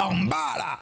En bas là.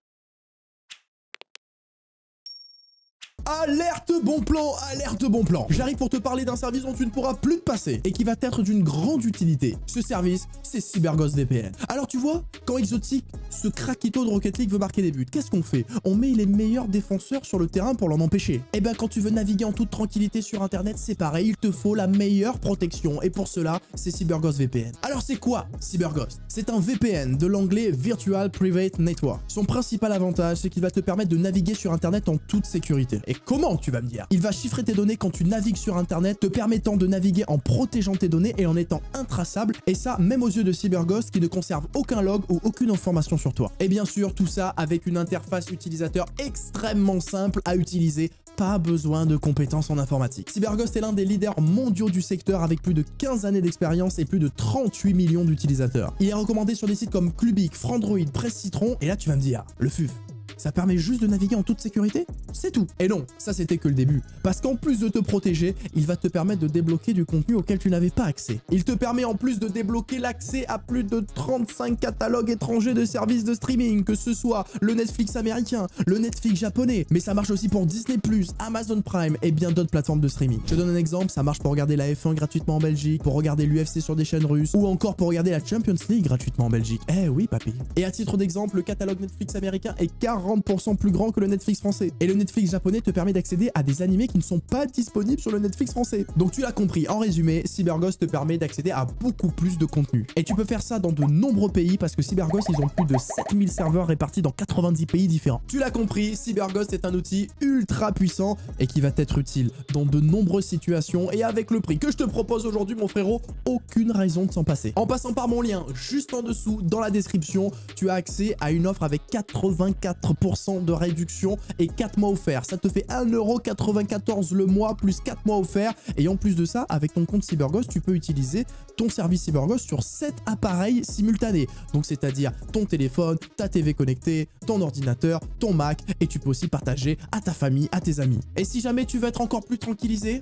Alerte bon plan, alerte bon plan. J'arrive pour te parler d'un service dont tu ne pourras plus te passer et qui va t'être d'une grande utilité. Ce service, c'est CyberGhost VPN. Alors tu vois, quand Exotic, ce craquito de Rocket League veut marquer des buts, qu'est-ce qu'on fait? On met les meilleurs défenseurs sur le terrain pour l'en empêcher. Et ben quand tu veux naviguer en toute tranquillité sur internet, c'est pareil, il te faut la meilleure protection. Et pour cela, c'est CyberGhost VPN. Alors c'est quoi CyberGhost? C'est un VPN de l'anglais Virtual Private Network. Son principal avantage, c'est qu'il va te permettre de naviguer sur internet en toute sécurité. Et comment, tu vas me dire? Il va chiffrer tes données quand tu navigues sur internet, te permettant de naviguer en protégeant tes données et en étant intraçable, et ça même aux yeux de CyberGhost qui ne conserve aucun log ou aucune information sur toi. Et bien sûr, tout ça avec une interface utilisateur extrêmement simple à utiliser. Pas besoin de compétences en informatique. CyberGhost est l'un des leaders mondiaux du secteur avec plus de 15 années d'expérience et plus de 38 millions d'utilisateurs. Il est recommandé sur des sites comme Clubic, Frandroid, Presse Citron, et là tu vas me dire, le FUF, ça permet juste de naviguer en toute sécurité? C'est tout. Et non, ça c'était que le début. Parce qu'en plus de te protéger, il va te permettre de débloquer du contenu auquel tu n'avais pas accès. Il te permet en plus de débloquer l'accès à plus de 35 catalogues étrangers de services de streaming, que ce soit le Netflix américain, le Netflix japonais, mais ça marche aussi pour Disney+, Amazon Prime et bien d'autres plateformes de streaming. Je te donne un exemple, ça marche pour regarder la F1 gratuitement en Belgique, pour regarder l'UFC sur des chaînes russes, ou encore pour regarder la Champions League gratuitement en Belgique. Eh oui, papy. Et à titre d'exemple, le catalogue Netflix américain est 40% plus grand que le Netflix français. Et le Netflix japonais te permet d'accéder à des animés qui ne sont pas disponibles sur le Netflix français. Donc tu l'as compris, en résumé, CyberGhost te permet d'accéder à beaucoup plus de contenu. Et tu peux faire ça dans de nombreux pays parce que CyberGhost, ils ont plus de 7000 serveurs répartis dans 90 pays différents. Tu l'as compris, CyberGhost est un outil ultra puissant et qui va t'être utile dans de nombreuses situations, et avec le prix que je te propose aujourd'hui, mon frérot, aucune raison de s'en passer. En passant par mon lien juste en dessous dans la description, tu as accès à une offre avec 84% de réduction et 4 mois offerts. Ça te fait 1,94 € le mois plus 4 mois offerts, et en plus de ça, avec ton compte CyberGhost, tu peux utiliser ton service CyberGhost sur 7 appareils simultanés. Donc c'est-à-dire ton téléphone, ta TV connectée, ton ordinateur, ton Mac, et tu peux aussi partager à ta famille, à tes amis. Et si jamais tu veux être encore plus tranquillisé,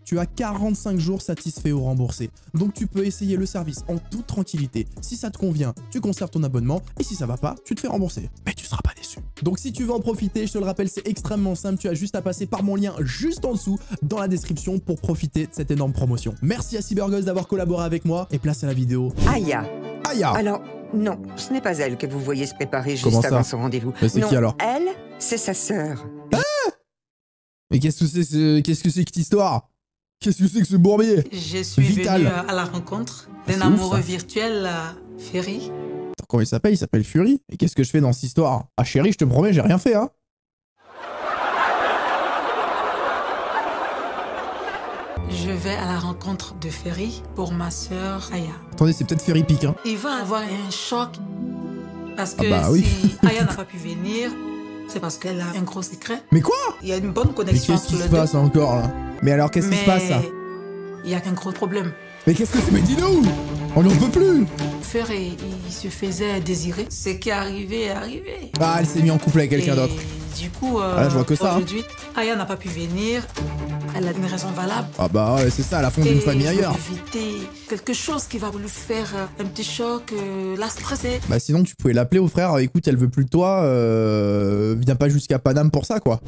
tu as 45 jours satisfaits ou remboursés. Donc tu peux essayer le service en toute tranquillité. Si ça te convient, tu conserves ton abonnement, et si ça va pas, tu te fais rembourser. Mais tu seras pas déçu. Donc si tu veux en profiter, je te le rappelle, c'est extrêmement simple. Tu as juste à passer par mon lien juste en dessous dans la description pour profiter de cette énorme promotion. Merci à CyberGhost d'avoir collaboré avec moi, et place à la vidéo. Aya. Aya. Alors, non, ce n'est pas elle que vous voyez se préparer juste Comment ça? avant son rendez-vous. Mais c'est Non, qui alors? elle, c'est sa sœur. Mais qu'est-ce que c'est que cette histoire? Qu'est-ce que c'est que ce bourbier? Je suis Vital. venue à la rencontre d'un C'est ouf, amoureux ça. virtuel, Ferry. Attends, comment il s'appelle? Il s'appelle Fury. Et qu'est-ce que je fais dans cette histoire? Ah chérie, je te promets, j'ai rien fait, hein. Je vais à la rencontre de Ferry pour ma sœur Aya. Attendez, c'est peut-être Ferry Pic, hein. Il va avoir un choc parce que Ah bah oui. si Aya n'a pas pu venir, c'est parce qu'elle a un gros secret. Mais quoi? Il y a une bonne Mais connexion qu'est-ce qui entre se les passe deux. encore, là? Mais alors, qu'est-ce qui se passe, ça? Il y a qu'un gros problème. Mais qu'est-ce que c'est? Mais dis-nous! On n'en peut plus! Ferry, il se faisait désirer. Ce qui est arrivé est arrivé. Ah, elle s'est mise en couple avec quelqu'un Et d'autre. Du coup, là, je vois que ça, hein. aujourd'hui, Aya n'a pas pu venir. Elle a une raison valable. Ah bah ouais, c'est ça, la fond d'une famille ailleurs. Éviter quelque chose qui va lui faire un petit choc, la stresser. Bah sinon, tu pouvais l'appeler au frère, écoute, elle veut plus de toi, viens pas jusqu'à Paname pour ça, quoi.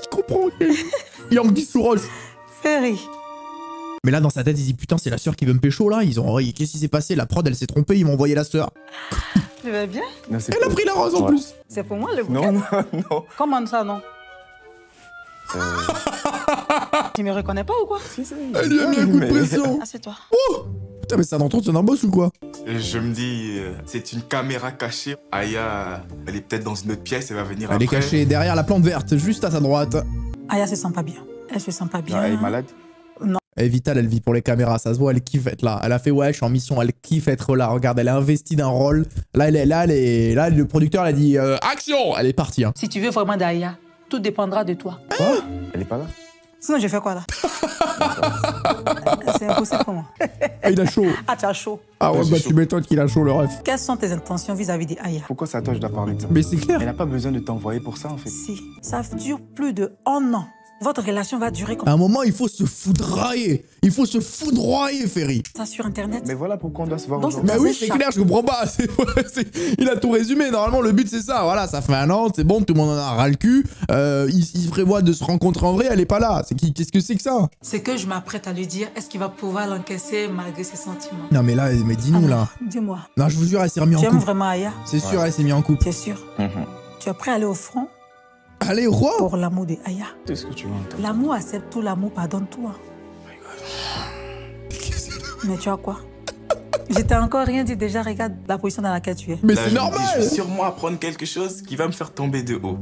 Je comprends, ok. Il a anguille sous roche. Ferry. Mais là, dans sa tête, il dit, putain, c'est la sœur qui veut me pécho, là. Qu'est-ce qui s'est passé? La prod, elle s'est trompée, ils m'ont envoyé la sœur. Tu vas bien? Non, Elle a pris la rose, en plus. C'est pour moi le bouquet? Non, non, non. Comment ça, non? Tu me reconnais pas ou quoi? Si, si. Elle lui a mis un coup de pression. Ah, c'est toi. Oh putain, mais c'est un entretien d'un boss ou quoi? Je me dis, c'est une caméra cachée. Aya, elle est peut-être dans une autre pièce, elle va venir Elle est après. cachée derrière la plante verte, juste à sa droite. Aya se sent pas bien. Elle se sent pas bien. Non, elle est malade. Et Vital, elle vit pour les caméras, ça se voit, elle kiffe être là. Elle a fait, ouais, je suis en mission, elle kiffe être là. Regarde, elle a investi d'un rôle. Là, le producteur, elle a dit, action! Elle est partie, hein. Si tu veux vraiment d'Aya, tout dépendra de toi. Quoi? Elle est pas là. Sinon, je fais quoi là? C'est impossible pour moi. Ah, il a chaud. Ah, tu as chaud. Ah ouais, j'ai bah chaud. tu m'étonnes qu'il a chaud, le ref. Quelles sont tes intentions vis-à-vis d'Aya? Pourquoi c'est à toi que je dois parler de ça? Mais c'est clair. Elle n'a pas besoin de t'envoyer pour ça, en fait. Si, ça dure plus de 1 an Votre relation va durer À comme un moment, il faut se foudroyer. Il faut se foudroyer, Ferry. ça sur Internet. Mais voilà pourquoi on doit se voir Donc, aujourd'hui. Bah oui, c'est clair, je comprends pas. Il a tout résumé. Normalement, le but, c'est ça. Voilà, ça fait 1 an, c'est bon, tout le monde en a ras le cul. Il prévoit de se rencontrer en vrai, elle est pas là. Qu'est-ce que c'est que ça? Ce que je m'apprête à lui dire, est-ce qu'il va pouvoir l'encaisser malgré ses sentiments? Non, mais là, mais dis-nous, là. Dis-moi, Non, je vous jure, elle s'est remise en tu aimes couple. vraiment Aya? C'est sûr, elle s'est mise en couple. C'est sûr. Tu es prêt à aller au front Allez, roi. pour l'amour de Aya? Qu'est-ce que tu veux entendre? L'amour accepte tout, l'amour pardonne tout. Mais tu as quoi? Je t'ai encore rien dit, déjà regarde la position dans laquelle tu es. Mais Là, c'est je me dis, normal. je vais sûrement apprendre quelque chose qui va me faire tomber de haut.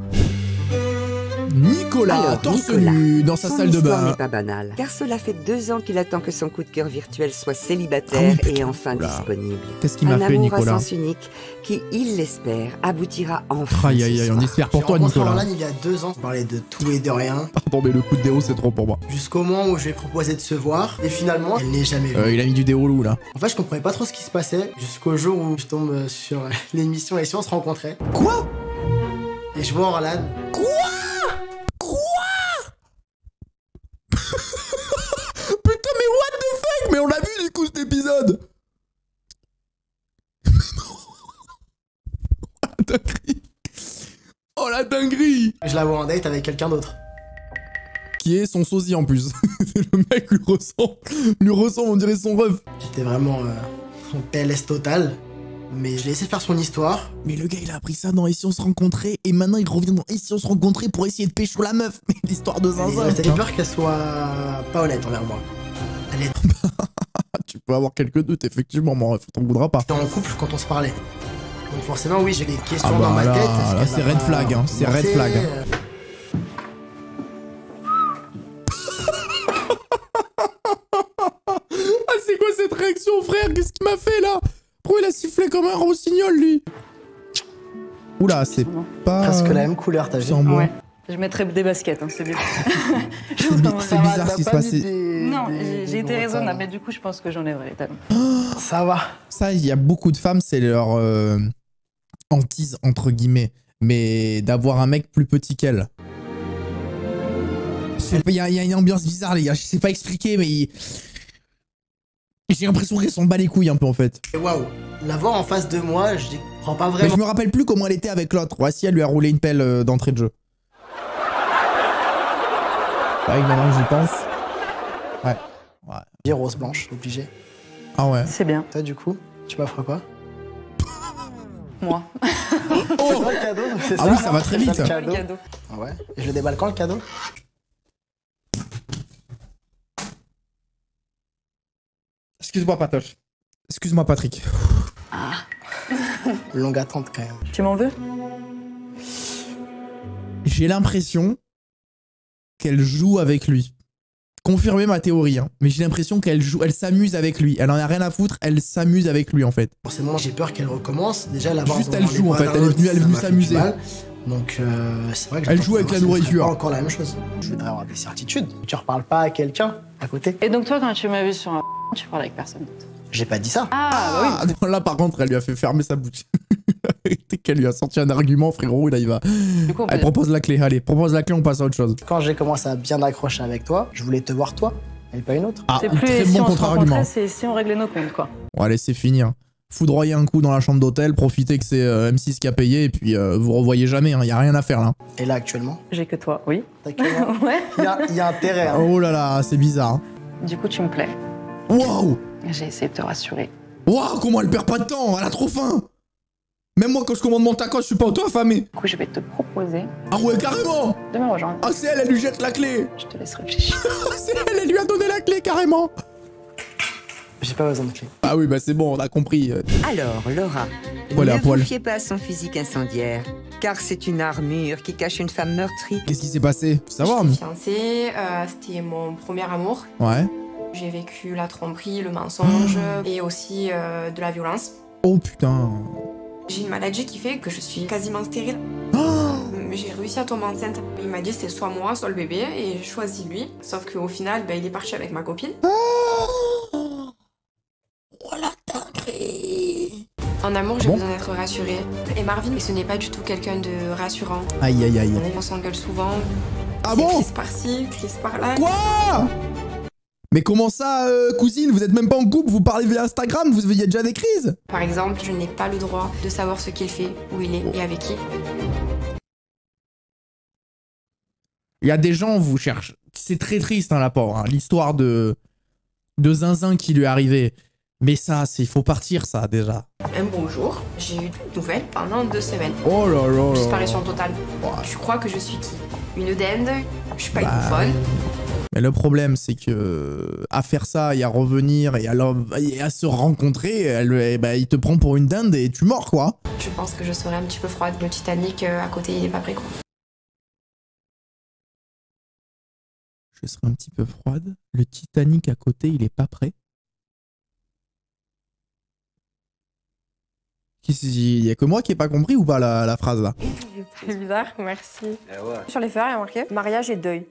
Nicolas, Alors, torse Nicolas, nu dans sa son salle de histoire bain. n'est pas banale, car cela fait 2 ans qu'il attend que son coup de cœur virtuel soit célibataire Ah oui, et enfin Oula. disponible. Qu'est-ce qu'il m'a Un fait, amour Nicolas? à sens unique qui, il l'espère, aboutira enfin. Aïe, ce aïe, aïe, on soir. espère pour J'ai toi, rencontré Nicolas. Orlan il y a 2 ans. On parlait de tout et de rien. Pardon, mais le coup de déo, c'est trop pour moi. Jusqu'au moment où je lui ai proposé de se voir. Et finalement, elle n'est jamais venue. Il a mis du déo loup, là. En fait, je comprenais pas trop ce qui se passait. Jusqu'au jour où je tombe sur l'émission et si on se rencontrait. Quoi? Et je vois Orlan. Putain, mais what the fuck? Mais on l'a vu, du coup, cet épisode. Oh, la dinguerie. Oh, la dinguerie. Je la vois en date avec quelqu'un d'autre. Qui est son sosie, en plus. Le mec lui ressemble, on dirait son ref. J'étais vraiment en PLS total. Mais je l'ai laissé faire son histoire. Mais le gars, il a appris ça dans Et si on se rencontrait, et maintenant il revient dans Et si on se rencontrait pour essayer de pécho la meuf. Mais l'histoire de Et zinzin. j'avais peur qu'elle soit pas honnête envers moi. Elle était Tu peux avoir quelques doutes, effectivement, mon ref, t'en voudras pas. en couple quand on se parlait. Donc forcément, oui, j'ai des questions Ah bah dans ma là, tête. Est-ce là, qu'elle c'est va red pas flag, hein, c'est red commencer, flag, hein. Ah, c'est quoi cette réaction, frère? Qu'est-ce qu'il m'a fait, là? Pourquoi il a sifflé comme un rossignol, lui? Oula, c'est pas... Presque la même couleur, t'as vu? sans bon. Ouais. Je mettrais des baskets, hein, c'est bien. C'est bizarre ce qui se passait. Non, j'ai été raisonnable, mais du coup, je pense que j'enlèverai les talons. Ça va. Ça, il y a beaucoup de femmes, c'est leur hantise, entre guillemets. Mais d'avoir un mec plus petit qu'elle. Il y a une ambiance bizarre, les gars. Je sais pas expliquer, mais... J'ai l'impression qu'elle s'en bat les couilles un peu, en fait. Et waouh, la voir en face de moi, je comprends pas Mais vraiment. je me rappelle plus comment elle était avec l'autre. Voici, elle lui a roulé une pelle d'entrée de jeu. Ouais, maintenant que j'y pense. Ouais. Rose blanche, obligé. Ah ouais. C'est bien. Toi, du coup, tu m'offres quoi? Moi. Oh, le cadeau, c'est Ah oui, ça va très vite. Le cadeau. Le cadeau. Ah ouais. Et je le déballe quand, le cadeau? Excuse-moi, Patoche. Excuse-moi, Patrick. Longue attente, quand même. Tu m'en veux? J'ai l'impression qu'elle joue avec lui. Confirmez ma théorie, hein. Mais j'ai l'impression qu'elle joue, elle s'amuse avec lui. Elle en a rien à foutre, elle s'amuse avec lui, en fait. Forcément, j'ai peur qu'elle recommence. Déjà, la voir Juste, dans elle les joue, en bras fait. d'un Elle est autre, venue- elle est ça venue m'a fait s'amuser. du mal. Donc, c'est vrai que Elle j'attends joue avec de la savoir si ce serait nourriture. pas encore la même chose. Je voudrais avoir des certitudes. Tu reparles pas à quelqu'un à côté. Et donc, toi, quand tu m'as vu sur un tu parles avec personne d'autre. J'ai pas dit ça. Ah, bah oui. Non, là, par contre, elle lui a fait fermer sa bouche. Dès qu'elle lui a sorti un argument, frérot, là, il va... Du coup, on peut- Elle propose la clé. Allez, propose la clé, on passe à autre chose. Quand j'ai commencé à bien accrocher avec toi, je voulais te voir toi, et pas une autre. Ah, c'est plus très si bon on se contre-argument. rencontrait, c'est si on réglait nos comptes, quoi. Bon, allez, c'est fini. Hein. Foudroyer un coup dans la chambre d'hôtel, profitez que c'est M6 qui a payé, et puis vous revoyez jamais, hein. Y a rien à faire, là. Et là, actuellement, J'ai que toi, oui. t'as que moi. Ouais. Il y a intérêt. Hein. Oh là là, c'est bizarre. Hein. Du coup, tu me plais. Waouh! J'ai essayé de te rassurer. Waouh, comment elle perd pas de temps, elle a trop faim. Même moi, quand je commande mon taco, je suis pas auto-affamé. Du coup, je vais te proposer Ah ouais, carrément. de me rejoindre. Ah, c'est elle, elle lui jette la clé. Je te laisse réfléchir. C'est elle, elle lui a donné la clé, carrément. J'ai pas besoin de clé. Ah oui, bah c'est bon, on a compris. Alors, Laura, Voilà, ne à vous poil. fiez pas à son physique incendiaire, car c'est une armure qui cache une femme meurtrie. Qu'est-ce qui s'est passé? Faut savoir. J'étais fiancée, c'était mon premier amour. Ouais. J'ai vécu la tromperie, le mensonge et aussi de la violence. Oh putain. J'ai une maladie qui fait que je suis quasiment stérile. J'ai réussi à tomber enceinte. Il m'a dit c'est soit moi, soit le bébé, et j'ai choisi lui. Sauf qu'au final, il est parti avec ma copine. Voilà, dinguerie. En amour, j'ai Bon. besoin d'être rassurée. Et Marvin, ce n'est pas du tout quelqu'un de rassurant. Aïe, aïe, aïe. On s'engueule souvent. Ah bon? Crise par-ci, crise par-là. Quoi? Mais comment ça, cousine? Vous êtes même pas en couple, vous parlez via Instagram, vous y a déjà des crises? Par exemple, je n'ai pas le droit de savoir ce qu'il fait, où il est et avec qui. Il y a des gens, vous cherchez. C'est très triste, hein, la pauvre, hein, l'histoire de Zinzin qui lui est arrivé. Mais ça, il faut partir, ça, déjà. Un bonjour, j'ai eu de nouvelles pendant 2 semaines. Oh là là là. Disparition totale. Tu crois que je suis qui? Une dinde? Je suis pas une bouffonne. Mais le problème, c'est que à faire ça et à revenir et à se rencontrer, il te prend pour une dinde et tu mords, quoi. Je pense que je serais un petit peu froide. Le Titanic, à côté, il est pas prêt, quoi. Je serais un petit peu froide. Le Titanic à côté, il est pas prêt. Il y a que moi qui ai pas compris ou pas la phrase là? C'est bizarre, merci. Sur les feuilles, il y a marqué mariage et deuil.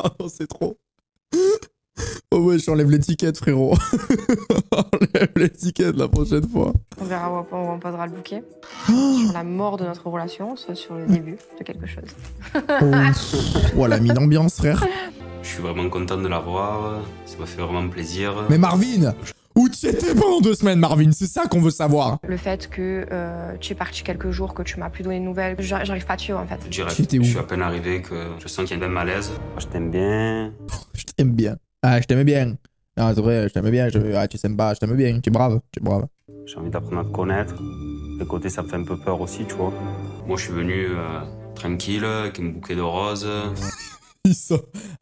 Oh non, c'est trop. Oh ouais, j'enlève l'étiquette, frérot. Enlève l'étiquette la prochaine fois. On verra où on posera le bouquet. Sur la mort de notre relation, soit sur le début de quelque chose. Oh, elle a mis l'ambiance, frère. Je suis vraiment content de la voir, ça m'a fait vraiment plaisir. Mais Marvin, où tu étais pendant 2 semaines, Marvin? C'est ça qu'on veut savoir. Le fait que tu es parti quelques jours, que tu m'as plus donné de nouvelles, j'arrive pas à suivre en fait. Direct, je suis à peine arrivé que je sens qu'il y a un malaise. Je t'aime bien. Je t'aime bien. Ah, je t'aimais bien. Ah, c'est vrai, je t'aimais bien. Ah, tu sais pas, je t'aimais bien. Tu es brave, tu es brave. J'ai envie d'apprendre à te connaître. De côté, ça me fait un peu peur aussi, tu vois. Moi, je suis venu tranquille, avec un bouquet de roses.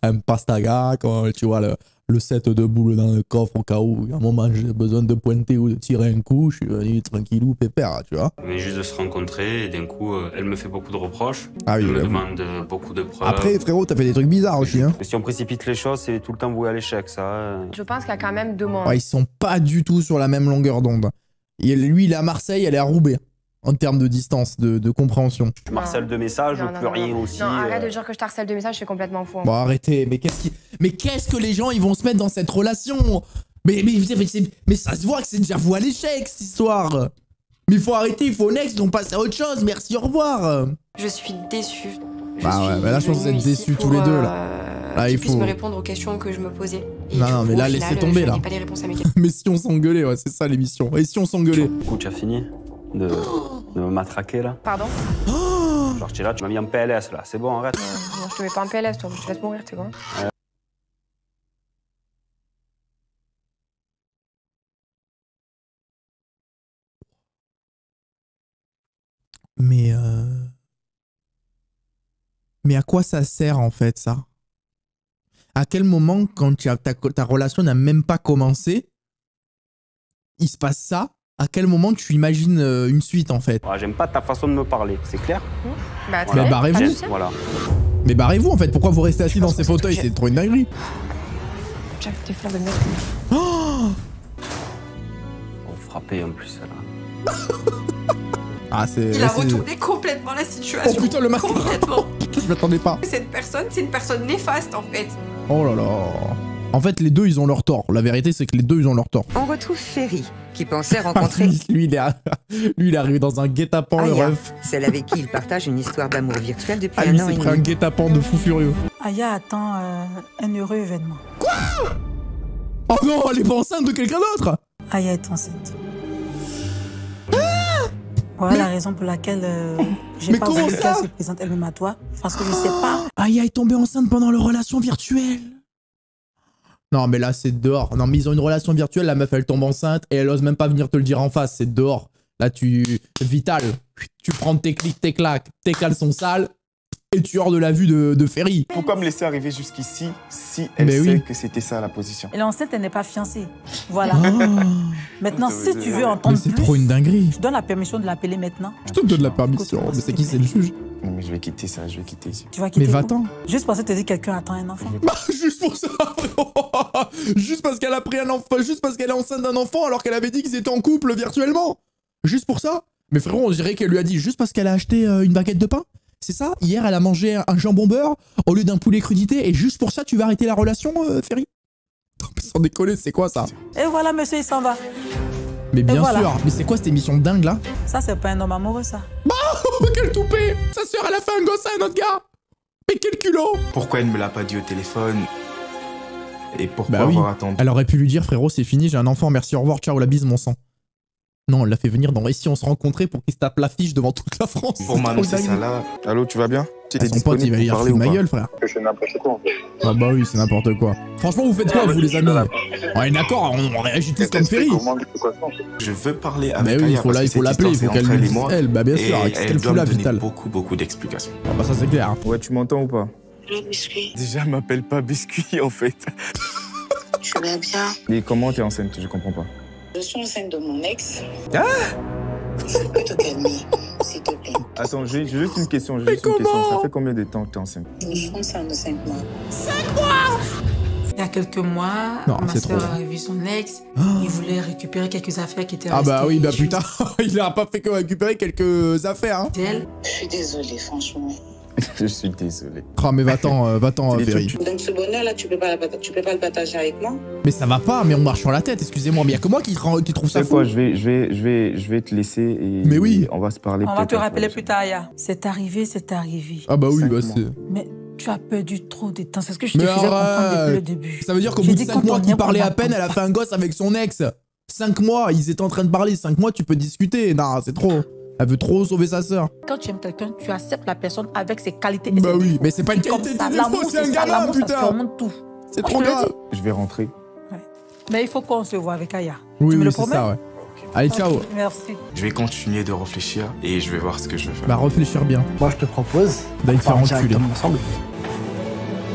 Un pastaga, quand tu vois le set de boules dans le coffre au cas où, à un moment j'ai besoin de pointer ou de tirer un coup, je suis venu tranquillou, pépère, tu vois. On vient juste de se rencontrer et d'un coup, elle me fait beaucoup de reproches. Ah oui, elle me demande beaucoup de preuves. Après, frérot, t'as fait des trucs bizarres aussi, hein. Mais si on précipite les choses, c'est tout le temps voué à l'échec, ça. Je pense qu'il y a quand même 2 mondes. Ouais, ils sont pas du tout sur la même longueur d'onde. Lui, il est à Marseille, elle est à Roubaix. En termes de distance, de compréhension. Je harcèle de messages, plus rien aussi. Non, arrête de dire que je t'harcèle de messages, c'est complètement fou. Bon, arrêtez, mais qu'est-ce que les gens ils vont se mettre dans cette relation? Mais ça se voit que c'est déjà voué à l'échec, cette histoire. Mais il faut arrêter, il faut next, on passe à autre chose, merci, au revoir. Je suis déçue. Bah ouais, mais là je pense que vous êtes déçus tous les deux là. Là il faut me répondre aux questions que je me posais. Et non, mais là laissez tomber là. Pas les réponses à mes questions. Mais si on s'engueulait, ouais, c'est ça l'émission. Et si on s'engueulait? Du coup, tu as fini de me matraquer là? Pardon? Genre, tu es là, tu m'as mis en PLS là, c'est bon, arrête. Non, je te mets pas en PLS, toi, je te laisse mourir, tu sais quoi. Mais à quoi ça sert en fait ça? À quel moment, quand ta relation n'a même pas commencé, il se passe ça? À quel moment tu imagines une suite en fait? Ouais, j'aime pas ta façon de me parler, c'est clair? Bah, mais barrez-vous. Voilà. Mais barrez-vous en fait, pourquoi vous restez assis dans ces fauteuils? C'est trop une dinguerie. Jack, t'es fier de me mettre. Oh, frappé en plus là. Ah, il a retourné complètement la situation. Oh putain, le masque. Complètement. Je m'attendais pas. Cette personne, c'est une personne néfaste en fait. Oh là là. En fait, les deux, ils ont leur tort. La vérité, c'est que les deux, ils ont leur tort. On retrouve Ferry, qui pensait rencontrer... lui, il est arrivé dans un guet-apens, le ref. Celle avec qui il partage une histoire d'amour virtuelle depuis lui, un an et c'est demi. pris un guet-apens de fou furieux. Aya attend un heureux événement. Quoi? Oh non, elle est pas enceinte de quelqu'un d'autre? Aya est enceinte. Voilà la raison pour laquelle j'ai pas voulu qu'elle se présente elle-même à toi. Parce que je sais pas. Aya est tombée enceinte pendant leur relation virtuelle. Non, mais là, c'est dehors. Non, mais ils ont une relation virtuelle, la meuf, elle tombe enceinte et elle ose même pas venir te le dire en face. C'est dehors. Là, Vital, tu prends tes clics, tes claques, tes caleçons sales et tu hors de la vue de Ferry. Pourquoi me laisser arriver jusqu'ici si elle sait que c'était ça la position? Elle est enceinte, elle n'est pas fiancée. Voilà. Maintenant, si tu veux entendre plus... c'est trop une dinguerie. Je donne la permission de l'appeler maintenant. Je te donne la permission. Mais c'est qui? C'est le juge. Non, mais je vais quitter ça, je vais quitter ici. Tu vas quitter. Mais va-t'en. Juste parce que tu dis que quelqu'un attend un enfant. Juste pour ça. Juste parce qu'elle a pris un enfant. Juste parce qu'elle est enceinte d'un enfant alors qu'elle avait dit qu'ils étaient en couple virtuellement. Juste pour ça. Mais frérot, on dirait qu'elle lui a dit juste parce qu'elle a acheté une baguette de pain. C'est ça? Hier, elle a mangé un jambon beurre au lieu d'un poulet crudité. Et juste pour ça, tu vas arrêter la relation, Ferry? Sans décoller, c'est quoi ça? Et voilà, monsieur, il s'en va. Mais bien voilà. sûr. Mais c'est quoi cette émission dingue là? Ça, c'est pas un homme amoureux, ça. Oh, quel toupet! Sa sœur, elle a fait un gosse à un autre gars! Mais quel culot! Pourquoi elle ne me l'a pas dit au téléphone? Et pourquoi Bah oui. avoir attendu? Elle aurait pu lui dire, frérot, c'est fini, j'ai un enfant, merci, au revoir, ciao, la bise, mon sang. Non, elle l'a fait venir dans Ici on se rencontrait pour qu'il se tape l'affiche devant toute la France. Pour m'annoncer ça là. Allô, tu vas bien? Son pote, il va lui foutre ma gueule, frère. Je fais n'importe quoi en fait. Ah bah oui, c'est n'importe quoi. Franchement, vous faites quoi, vous, les amis? On est d'accord, on réagit tous comme Ferry. Je veux parler Bah avec oui, Aya parce que il faut cette l'appeler, il histoire, faut c'est qu'elle entre lui elle et dise, moi. elle, bah bien sûr, Et qu'est-ce qu'elle elle fout doit là, me donner Vital? beaucoup d'explications. Ah bah ça c'est clair. Ouais, tu m'entends ou pas? Le biscuit. Déjà, elle m'appelle pas Biscuit en fait. Je vais bien. Et comment t'es enceinte? Je comprends pas. Je suis enceinte de mon ex. Ah! Tu peux te calmer, s'il te plaît. Attends, j'ai juste une question, Ça fait combien de temps que t'es enceinte? Je suis enceinte de 5 mois. 5 mois! Il y a quelques mois, Non, ma c'est soeur trop. a vu son ex. Il voulait récupérer quelques affaires qui étaient Ah bah restées oui, bah chez putain, il a pas fait que récupérer quelques affaires, hein. elle. Je suis désolée, franchement. Je suis désolé. Ah mais va-t'en, Ferry. Donc ce bonheur-là, tu peux pas le partager avec moi? Mais ça va pas, mais on marche sur la tête, excusez-moi, mais y a que moi qui trouve ça C'est fou. quoi, je vais te laisser et Mais oui. on va se parler On peut-être. va te rappeler après. plus tard, Aya. C'est arrivé, c'est arrivé. Ah bah oui, 5 bah mois. c'est... Mais tu as perdu trop de temps. C'est ce que je te Mais faisais comprendre depuis le arrête. début. Ça veut dire qu'au J'ai bout de dit 5 quand mois on qu'il est, parlait on à va peine, comme elle a ça. fait un gosse avec son ex. 5 mois, ils étaient en train de parler, 5 mois tu peux discuter. Non, c'est trop. Elle veut trop sauver sa sœur. Quand tu aimes quelqu'un, tu acceptes la personne avec ses qualités et Bah ses oui, défauts. mais c'est pas une Comme qualité ça, de défaut, l'amour, c'est un ça, gamin, l'amour, ça putain. surmonte tout. C'est Moi, trop je te le grave. dis. Je vais rentrer. Mais il faut qu'on se voit avec Aya. Oui, tu me oui, le c'est promets? ça, ouais. Allez, ciao. Ok, merci. Je vais continuer de réfléchir et je vais voir ce que je vais faire. Bah réfléchir bien. Moi, je te propose. D'aller te faire on part enculer. directement ensemble.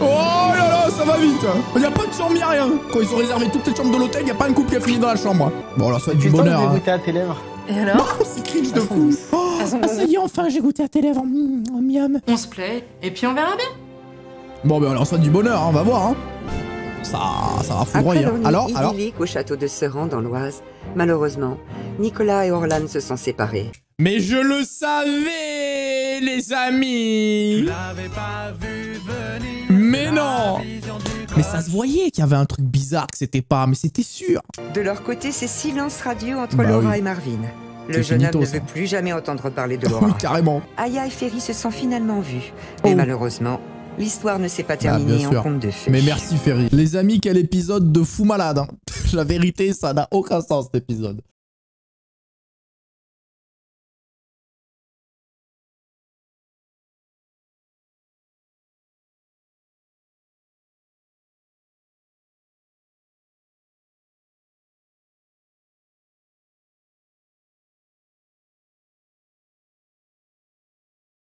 Oh là là, ça va vite. Y a pas de chambre, y a rien. Quand ils ont réservé toutes les chambres de l'hôtel, y a pas un couple qui a fini dans la chambre. Bon, alors ça va être du Tu bonheur. de Hein. goûter à tes lèvres. Et alors? C'est cringe de fou. Oh, ah, ça y est, enfin, j'ai goûté à tes lèvres. Miam. On se plaît, et puis on verra bien. Bon, ben alors ça va être du bonheur, hein, on va voir. Hein. Ça va Après foudroyer. leur nuit Alors idyllique au château de Seran dans l'Oise, malheureusement, Nicolas et Orlan se sont séparés. Mais je le savais, les amis. Mais non. Mais ça se voyait qu'il y avait un truc bizarre, que c'était pas, mais c'était sûr. De leur côté, c'est silence radio entre Bah Laura oui. et Marvin. Le C'est jeune homme finito, ne ça. veut plus jamais entendre parler de Oui, Laura. carrément. Aya et Ferry se sont finalement vus. Mais Oh. malheureusement, l'histoire ne s'est pas Bah, terminée bien en sûr. conte de fées. Mais merci Ferry. Les amis, quel épisode de fou malade. Hein. La vérité, ça n'a aucun sens cet épisode.